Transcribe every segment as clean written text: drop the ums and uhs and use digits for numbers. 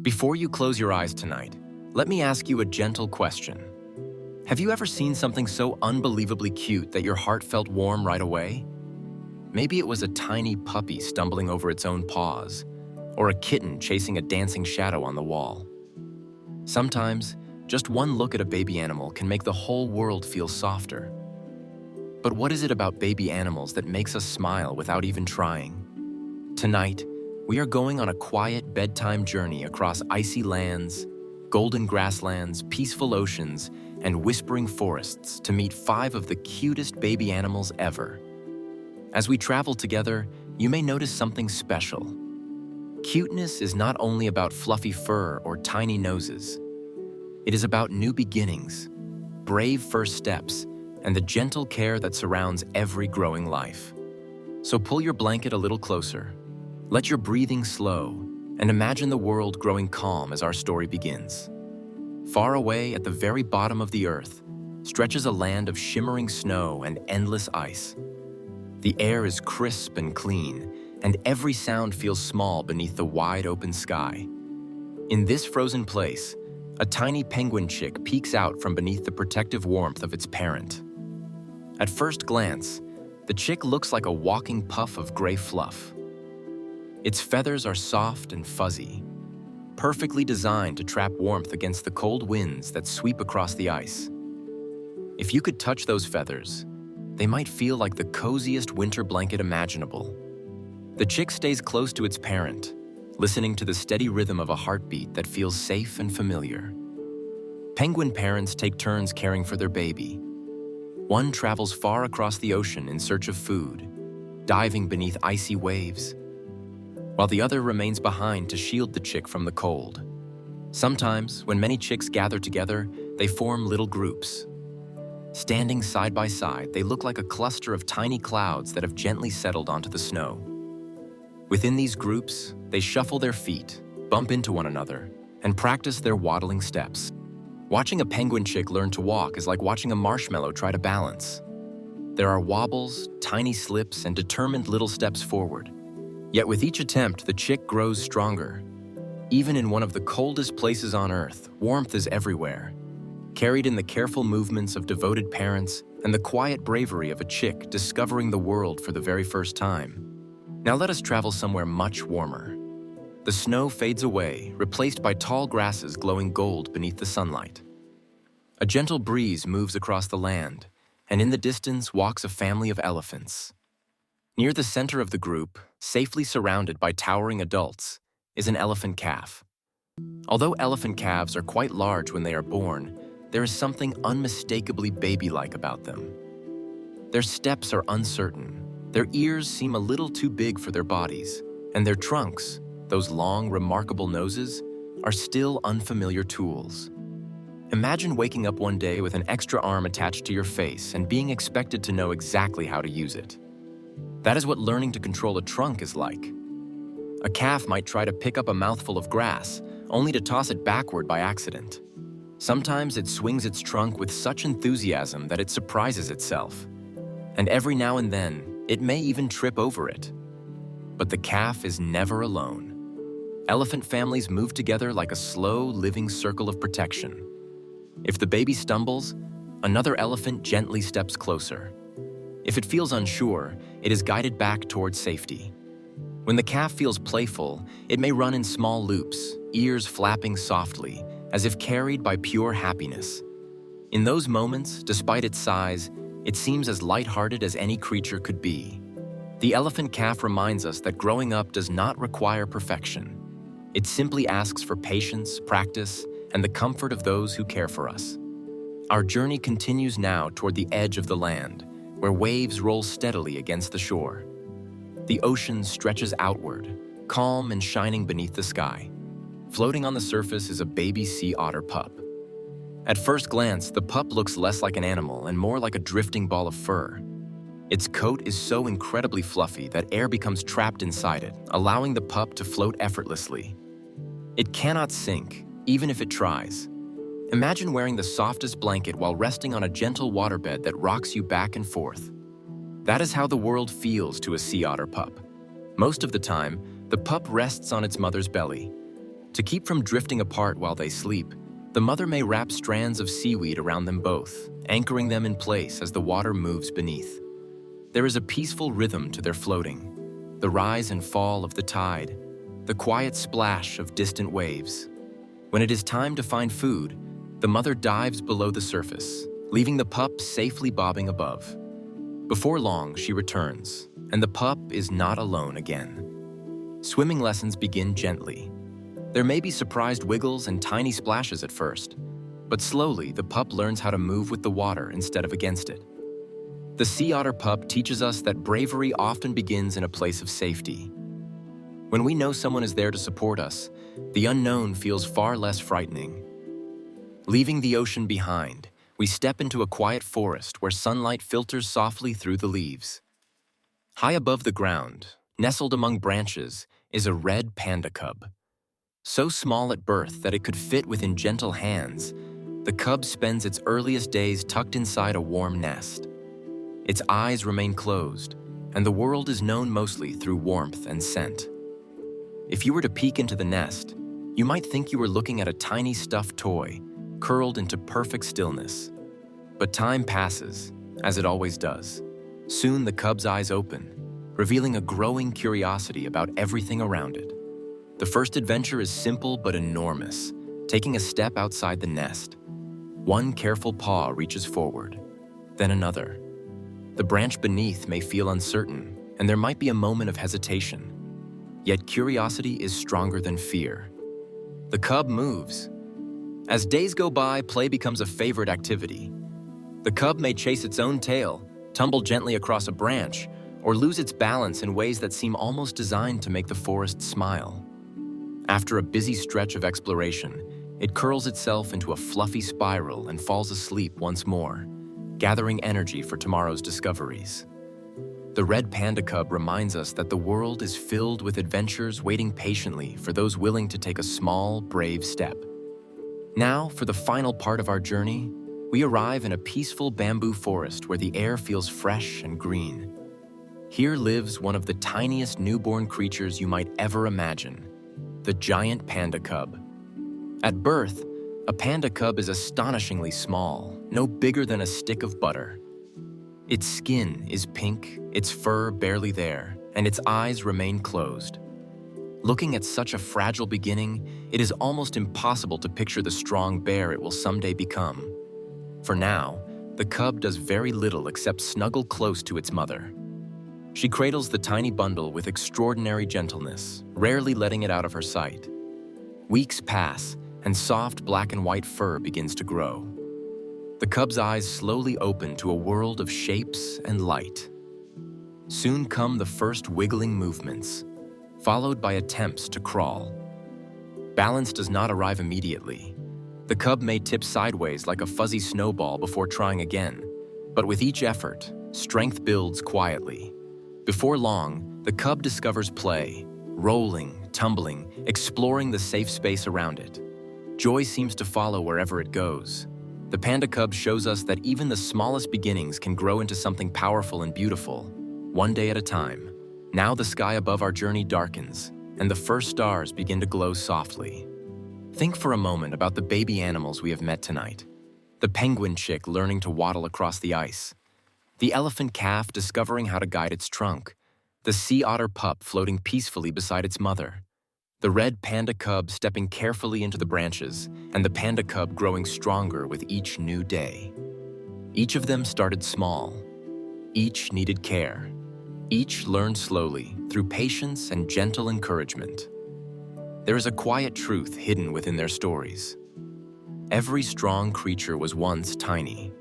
Before you close your eyes tonight, let me ask you a gentle question. Have you ever seen something so unbelievably cute that your heart felt warm right away? Maybe it was a tiny puppy stumbling over its own paws, or a kitten chasing a dancing shadow on the wall. Sometimes, just one look at a baby animal can make the whole world feel softer. But what is it about baby animals that makes us smile without even trying? Tonight, we are going on a quiet bedtime journey across icy lands, golden grasslands, peaceful oceans, and whispering forests to meet 5 of the cutest baby animals ever. As we travel together, you may notice something special. Cuteness is not only about fluffy fur or tiny noses. It is about new beginnings, brave first steps, and the gentle care that surrounds every growing life. So pull your blanket a little closer, let your breathing slow, and imagine the world growing calm as our story begins. Far away at the very bottom of the earth stretches a land of shimmering snow and endless ice. The air is crisp and clean, and every sound feels small beneath the wide open sky. In this frozen place, a tiny penguin chick peeks out from beneath the protective warmth of its parent. At first glance, the chick looks like a walking puff of gray fluff. Its feathers are soft and fuzzy, perfectly designed to trap warmth against the cold winds that sweep across the ice. If you could touch those feathers, they might feel like the coziest winter blanket imaginable. The chick stays close to its parent, listening to the steady rhythm of a heartbeat that feels safe and familiar. Penguin parents take turns caring for their baby. One travels far across the ocean in search of food, diving beneath icy waves, while the other remains behind to shield the chick from the cold. Sometimes, when many chicks gather together, they form little groups. Standing side by side, they look like a cluster of tiny clouds that have gently settled onto the snow. Within these groups, they shuffle their feet, bump into one another, and practice their waddling steps. Watching a penguin chick learn to walk is like watching a marshmallow try to balance. There are wobbles, tiny slips, and determined little steps forward. Yet with each attempt, the chick grows stronger. Even in one of the coldest places on Earth, warmth is everywhere, carried in the careful movements of devoted parents and the quiet bravery of a chick discovering the world for the very first time. Now let us travel somewhere much warmer. The snow fades away, replaced by tall grasses glowing gold beneath the sunlight. A gentle breeze moves across the land, and in the distance walks a family of elephants. Near the center of the group, safely surrounded by towering adults, is an elephant calf. Although elephant calves are quite large when they are born, there is something unmistakably baby-like about them. Their steps are uncertain, their ears seem a little too big for their bodies, and their trunks, those long, remarkable noses, are still unfamiliar tools. Imagine waking up one day with an extra arm attached to your face and being expected to know exactly how to use it. That is what learning to control a trunk is like. A calf might try to pick up a mouthful of grass, only to toss it backward by accident. Sometimes it swings its trunk with such enthusiasm that it surprises itself. And every now and then, it may even trip over it. But the calf is never alone. Elephant families move together like a slow, living circle of protection. If the baby stumbles, another elephant gently steps closer. If it feels unsure, it is guided back towards safety. When the calf feels playful, it may run in small loops, ears flapping softly, as if carried by pure happiness. In those moments, despite its size, it seems as lighthearted as any creature could be. The elephant calf reminds us that growing up does not require perfection. It simply asks for patience, practice, and the comfort of those who care for us. Our journey continues now toward the edge of the land, where waves roll steadily against the shore. The ocean stretches outward, calm and shining beneath the sky. Floating on the surface is a baby sea otter pup. At first glance, the pup looks less like an animal and more like a drifting ball of fur. Its coat is so incredibly fluffy that air becomes trapped inside it, allowing the pup to float effortlessly. It cannot sink, even if it tries. Imagine wearing the softest blanket while resting on a gentle waterbed that rocks you back and forth. That is how the world feels to a sea otter pup. Most of the time, the pup rests on its mother's belly. To keep from drifting apart while they sleep, the mother may wrap strands of seaweed around them both, anchoring them in place as the water moves beneath. There is a peaceful rhythm to their floating, the rise and fall of the tide, the quiet splash of distant waves. When it is time to find food, the mother dives below the surface, leaving the pup safely bobbing above. Before long, she returns, and the pup is not alone again. Swimming lessons begin gently. There may be surprised wiggles and tiny splashes at first, but slowly the pup learns how to move with the water instead of against it. The sea otter pup teaches us that bravery often begins in a place of safety. When we know someone is there to support us, the unknown feels far less frightening. Leaving the ocean behind, we step into a quiet forest where sunlight filters softly through the leaves. High above the ground, nestled among branches, is a red panda cub. So small at birth that it could fit within gentle hands, the cub spends its earliest days tucked inside a warm nest. Its eyes remain closed, and the world is known mostly through warmth and scent. If you were to peek into the nest, you might think you were looking at a tiny stuffed toy, curled into perfect stillness. But time passes, as it always does. Soon the cub's eyes open, revealing a growing curiosity about everything around it. The first adventure is simple but enormous, taking a step outside the nest. One careful paw reaches forward, then another. The branch beneath may feel uncertain, and there might be a moment of hesitation. Yet curiosity is stronger than fear. The cub moves. As days go by, play becomes a favorite activity. The cub may chase its own tail, tumble gently across a branch, or lose its balance in ways that seem almost designed to make the forest smile. After a busy stretch of exploration, it curls itself into a fluffy spiral and falls asleep once more, gathering energy for tomorrow's discoveries. The red panda cub reminds us that the world is filled with adventures waiting patiently for those willing to take a small, brave step. Now, for the final part of our journey, we arrive in a peaceful bamboo forest where the air feels fresh and green. Here lives one of the tiniest newborn creatures you might ever imagine, the giant panda cub. At birth, a panda cub is astonishingly small, no bigger than a stick of butter. Its skin is pink, its fur barely there, and its eyes remain closed. Looking at such a fragile beginning, it is almost impossible to picture the strong bear it will someday become. For now, the cub does very little except snuggle close to its mother. She cradles the tiny bundle with extraordinary gentleness, rarely letting it out of her sight. Weeks pass, and soft black and white fur begins to grow. The cub's eyes slowly open to a world of shapes and light. Soon come the first wiggling movements, followed by attempts to crawl. Balance does not arrive immediately. The cub may tip sideways like a fuzzy snowball before trying again, but with each effort, strength builds quietly. Before long, the cub discovers play, rolling, tumbling, exploring the safe space around it. Joy seems to follow wherever it goes. The panda cub shows us that even the smallest beginnings can grow into something powerful and beautiful, one day at a time. Now the sky above our journey darkens, and the first stars begin to glow softly. Think for a moment about the baby animals we have met tonight. The penguin chick learning to waddle across the ice. The elephant calf discovering how to guide its trunk. The sea otter pup floating peacefully beside its mother. The red panda cub stepping carefully into the branches, and the panda cub growing stronger with each new day. Each of them started small. Each needed care. Each learned slowly, through patience and gentle encouragement. There is a quiet truth hidden within their stories. Every strong creature was once tiny.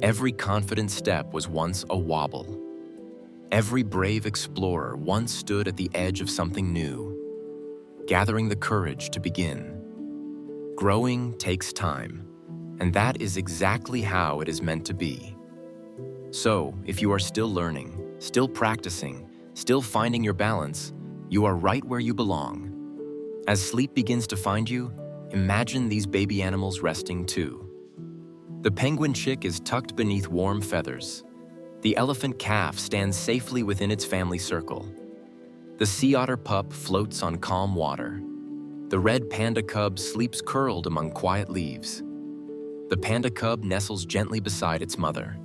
Every confident step was once a wobble. Every brave explorer once stood at the edge of something new, gathering the courage to begin. Growing takes time, and that is exactly how it is meant to be. So, if you are still learning, still practicing, still finding your balance, you are right where you belong. As sleep begins to find you, imagine these baby animals resting too. The penguin chick is tucked beneath warm feathers. The elephant calf stands safely within its family circle. The sea otter pup floats on calm water. The red panda cub sleeps curled among quiet leaves. The panda cub nestles gently beside its mother.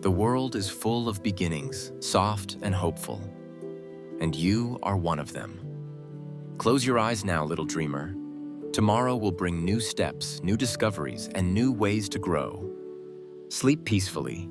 The world is full of beginnings, soft and hopeful. And you are one of them. Close your eyes now, little dreamer. Tomorrow will bring new steps, new discoveries, and new ways to grow. Sleep peacefully,